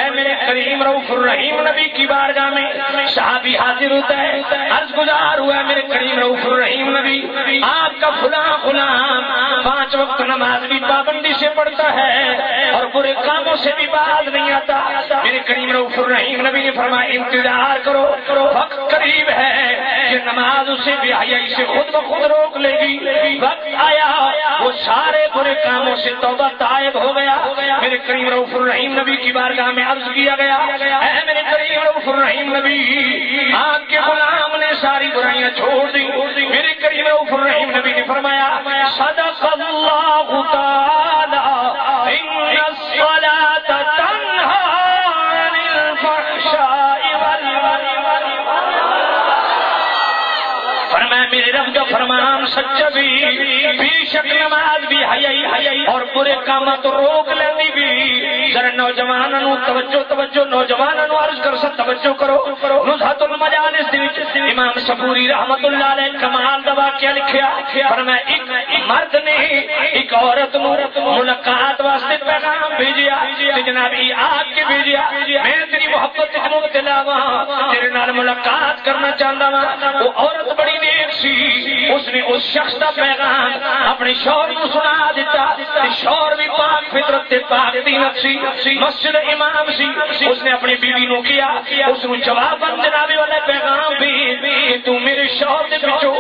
اے میرے کریم رؤوف الرحیم نبی کی بارگاہ میں صحابی حاضر ہوتا ہے، عرض گزار ہوا ہے میرے کریم رؤوف الرحیم نبی، آپ کا فلاں غلام 5 وقت نماز بھی پابندی سے پڑھتا ہے اور برے کاموں سے بھی باز نہیں آتا۔ میرے کریم رؤوف الرحیم نبی نے فرمایا انتظار کرو، وقت قریب ہے کہ نماز اسے بے حیائی سے خود بخود روک لے گی۔ وقت آیا، وہ سارے برے کاموں سے توبہ تائب ہو گیا۔ میرے کریم رؤوف الرحیم نبی کی بارگاہ میں عرض کیا گیا، اے میرے کریم رؤوف الرحیم نبی، آپ کے غلام نے ساری برائیاں چھوڑ دی۔ میرے کریم رؤوف الرحیم نبی نے فرمایا صدق اللہ تعالی ان الصلاۃ تنہی عن الفحشاء والمنکر۔ فرمایا میرے رب کا فرمان سچا بھی، بے شک نماز بھی حیائی اور برے کاموں تو روک لیندی بھی۔ ذرا نوجوانوں توجہ نوجوانوں عرض کر سک توجہ کرو۔ نزہۃ المجالس دے وچ امام صبوری رحمت اللہ علیہ کمال دا واقعہ لکھیا، فرمایا ایک مرد نے ایک عورت نو ملاقات واسطے پیغام بھیجیا تے جناب آگ کے بھیجیا، میں تیری محبت وچ مبتلا ہاں، تیرے نال ملاقات کرنا چاہندا ہاں۔ وہ عورت بڑی نیک سی، اس نے اس شخص دا پیغام اپنے شوہر کو سنا دیتا تے شوہر بھی پاک فطرت تے پاک دینت سی، مسجد امام سی۔ اس نے اپنی بیوی نو کیا، اس نو جواب جناب والا پیغام بھی کہ تو میرے شوہر دے پچھو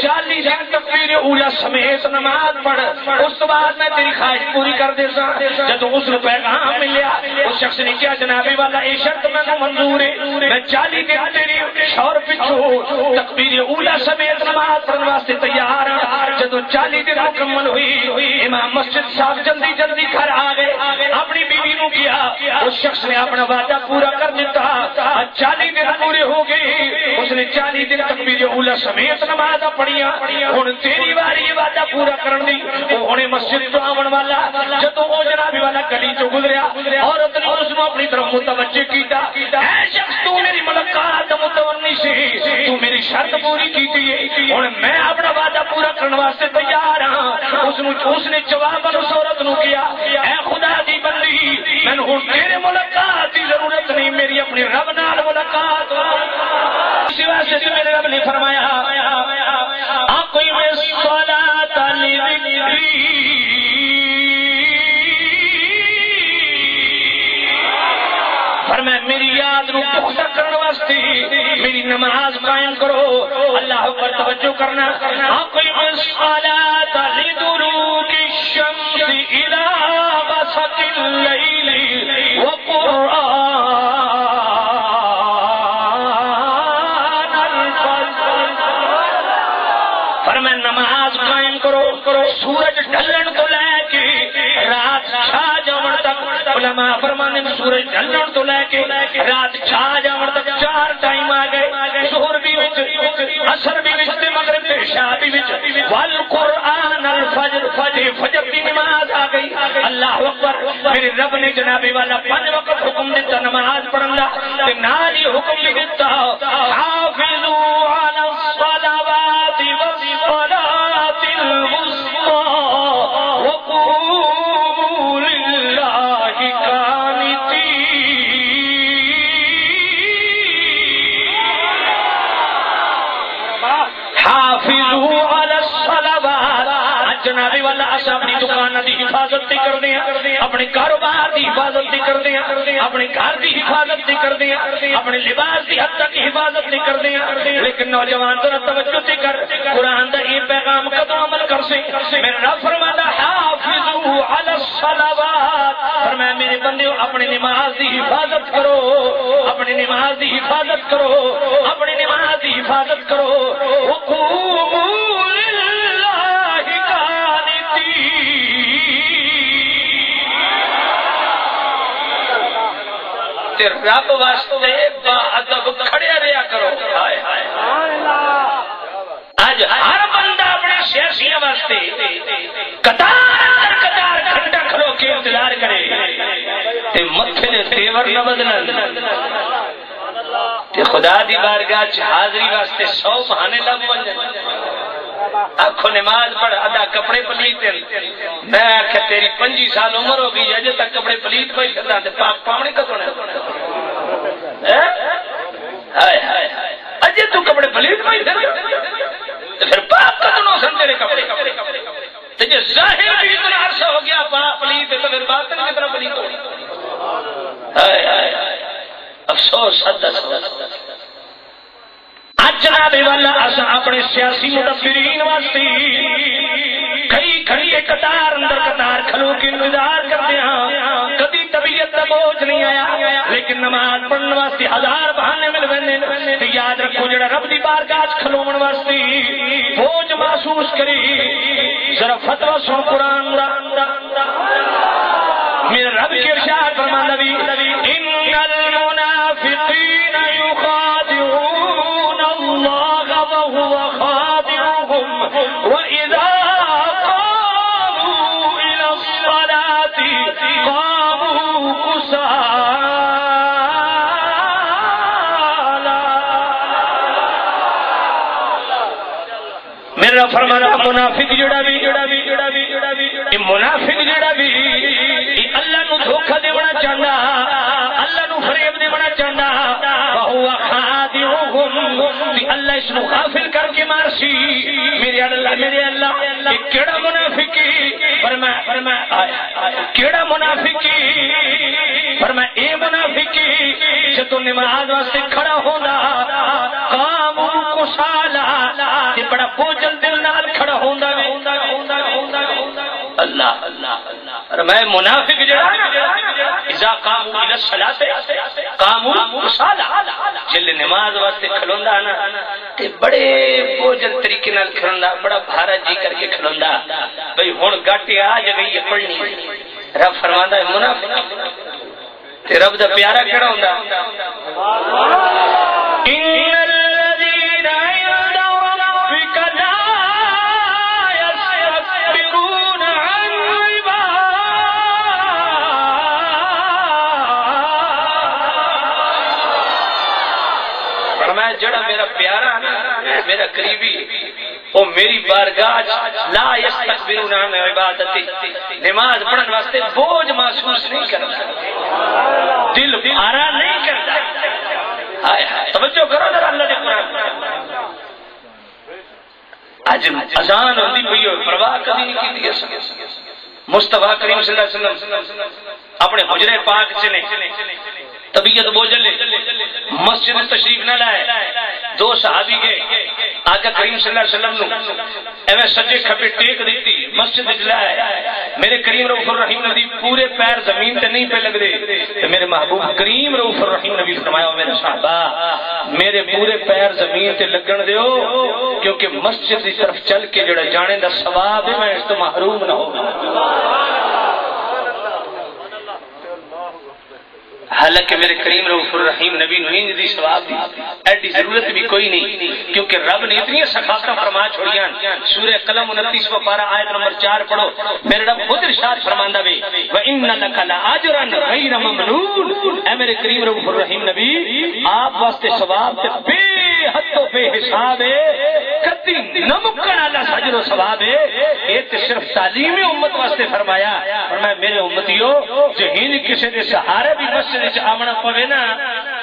40 دن تکبیر اولا سمیت نماز پڑھ، اس تو بعد میں تیری خواہش پوری کر دے سا۔ جب اس نے پیغام ملیا، اس شخص نے کیا جناب والا اے شرط میں منظور ہے، میں 40 دن تیری شوہر پچھو تکبیر اولا سمیت نماز پڑھنے واسطے تیار ہوں۔ جب 40 دن مکمل ہوئی، امام مسجد صاحب جلدی گھر آ گئے، اپنی بیوی نو کیا، اس شخص نے اپنا وعدہ پورا کر دیتا۔ 40 دن پورے ہو گئے، اس نے 40 دن تکبیر اولا سمیت نماز پڑھیاں، ہن تیری واری وعدہ پورا کرن دی۔ وہ ہن مسجد تو آون والا، جدوں وہ جناب والا گلی چوں گزریا، عورت نے اس نو اپنی طرف متوجہ کیتا، اے شخص تو میری ملاقات متونی سی، تو میری شرط پوری کیتی ہے، ہن میں اپنا وعدہ پورا کرنے واسطے تیار ہاں۔ اس نے جواب اس عورت نو کیا، اے خدا دی بندی، میں ہن تیرے ملاقات کی ضرورت نہیں، میری اپنی رب نال ملاقات۔ اسی واسطے سے میرے رب نے فرمایا اقیم الصلاۃ لذکری، فرمایا میری یاد نو پختہ کرنے واسطے میری نماز قائم کرو۔ اللہ اکبر توجہ کرنا، اقیم الصلاۃ لدلوک الشمس الی غسق اللیل وقرآن الفجر۔ فرمایا نماز قائم کرو، سورج ڈھلن تو لے کے رات چھا جاون تک، علماء فرمانے سورج ڈھلن تو لے کے رات چھا جاون تک 4 ٹائم آ گئے، ظہر بھی وچ، عصر بھی وچ، مغرب تے عشاء بھی وچ، والقرآن الفجر، فجر کی نماز آ گئی۔ اللہ اکبر، میرے رب نے جناب والا 5 وقت حکم دیتا نماز پڑھن دا، تے نال ہی حکم بھی دیتا حافظوا علی الصلوات والصلاۃ الوسطی وقوموا للہ قانتین۔ حافظوا علی الصلوات، جنابی والا اصا اپنی دکان دی حفاظت تے کر دیا، اپنے کاروبار دی حفاظت تے کر دیا، اپنے گھر دی حفاظت تے کر دیا، اپنے لباس دی حد تک حفاظت تے کر دیا۔ لیکن نوجوان ذرا توجہ تے کر، قرآن دا یہ پیغام کدوں عمل کر سے؟ میرا رب فرماتا حافظوا علی الصلوات، فرمایا میرے بندے اپنی نماز دی حفاظت کرو، اپنی نماز دی حفاظت کرو، اپنی نماز دی حفاظت کرو۔ وقوموا رب واسطے با ادب کھڑے رہا کرو۔ اج ہر بندہ اپنے سیاسیوں واسطے قطار گھنٹہ کھلو کے انتظار کرے تے متھے دے تیور نہ بدلن، تے خدا دی بارگاہ چ حاضری واسطے 100 بہانے لب ونجن۔ آنکھوں نماز پڑھ ادا کپڑے پلیت میں آخیا تیری 25 سال عمر ہو گئی اجے تک کپڑے پلیت پہ پاک پاونے کتوں افسوس اج جناب والا اسا اپنے سیاسی مدبرین واسطے کئی گھڑی قطار اندر قطار کھلو کے انتظار کرتے ہیں، کبھی طبیعت کا بوجھ نہیں آیا، لیکن نماز پڑھنے واسطے ہزار بہانے مل ویندے تے یاد رکھو جڑا رب دی بارگاہ کھلون واسطے بوجھ محسوس کری ذرا فتوی سن قرآن دا میرے رب کے ارشاد فرماندا بھی ان المنافقین یخادعون اللہ وهو خادعهم واذا قاموا الى الصلاة قاموا كسالى میرا فرمانا منافق جڑا بھی منافق جڑا بھی اللہ نو دھوکا دیونا چاہتا، اللہ نو فریب دیونا چاہتا، وہو خادعهم اللہ اس نو غافل کر کے مارسی میرے اللہ یہ کیڑا منافقی فرمایا کیڑا منافقی فرمایا اے منافقی جدو نماز واسطے کھڑا ہونا قاموا کسالى یہ بڑا بوجھل دل نال کھڑا ہوندا اللہ میں منافق جڑا اذا قاموا الى الصلاة قاموا كسالى جل نماز واسطے کھلوندا نا تے بڑے بوجھل طریقے نال کھلوندا، بڑا بھارا جی کر کے کھلوندا بھئی ہن گاٹی آ جگئی پڑھنی رب فرماندا ہے منافق تے رب دا پیارا کیڑا ہوندا ان الذين عند ربك لا يستكبرون عن فرمایا جڑا میرا پیارا میرا قریبی وہ میری بارگاہ لا یستکبرون عن عبادتی نماز پڑھنے واسطے بوجھ محسوس نہیں کرتا، دل بھارا نہیں کرتا۔ توجہ کرو ذرا اللہ دے قرآن اج اذان ہوندی پئی ہو پرواہ کبھی نہیں کیتی ہے مصطفیٰ کریم صلی اللہ علیہ وسلم اپنے حجرے پاک سے نے طبیعت بوجھل مسجد تشریف نہ لائے، دو صحابی گئے آقا کریم صلی اللہ علیہ وسلم نو ایویں سجے کھبے ٹیک دیتی مسجد لائے میرے کریم رؤوف الرحیم نبی پورے پیر زمین تے نہیں پہ لگ دے تے میرے محبوب کریم رؤوف الرحیم نبی فرمایا میرے صحابہ میرے پورے پیر زمین تے لگن دیو کیونکہ مسجد کی طرف چل کے جڑا جانے دا ثواب ہے میں اس تو محروم نہ ہوگا۔ حالانکہ میرے کریم رؤوف الرحیم نبی نوین دی ثواب دی ایڈی ضرورت بھی کوئی نہیں کیونکہ رب نے اتنی سخاوتاں فرما چھوڑیاں۔ سورہ قلم 29واں پارہ آیت نمبر 4 پڑھو، میرے رب خود ارشاد فرماندا ہے وَإِنَّ لَكَ لَأَجْرًا غَيْرَ مَمْنُونٍ اے میرے کریم رؤوف الرحیم نبی آپ واسطے ثواب تے بے حد و بے حساب ہے، کدی نہ مکن والا اجر و ثواب ہے۔ یہ تے صرف تعلیم امت واسطے فرمایا، فرمایا میرے امتیو جو ہی کسی دے سہارے بھی مسجد وچ آمنا پوے نا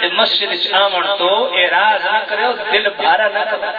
تے مسجد وچ آمن تو اعراض نہ کرو، دل بھارا نہ کرو۔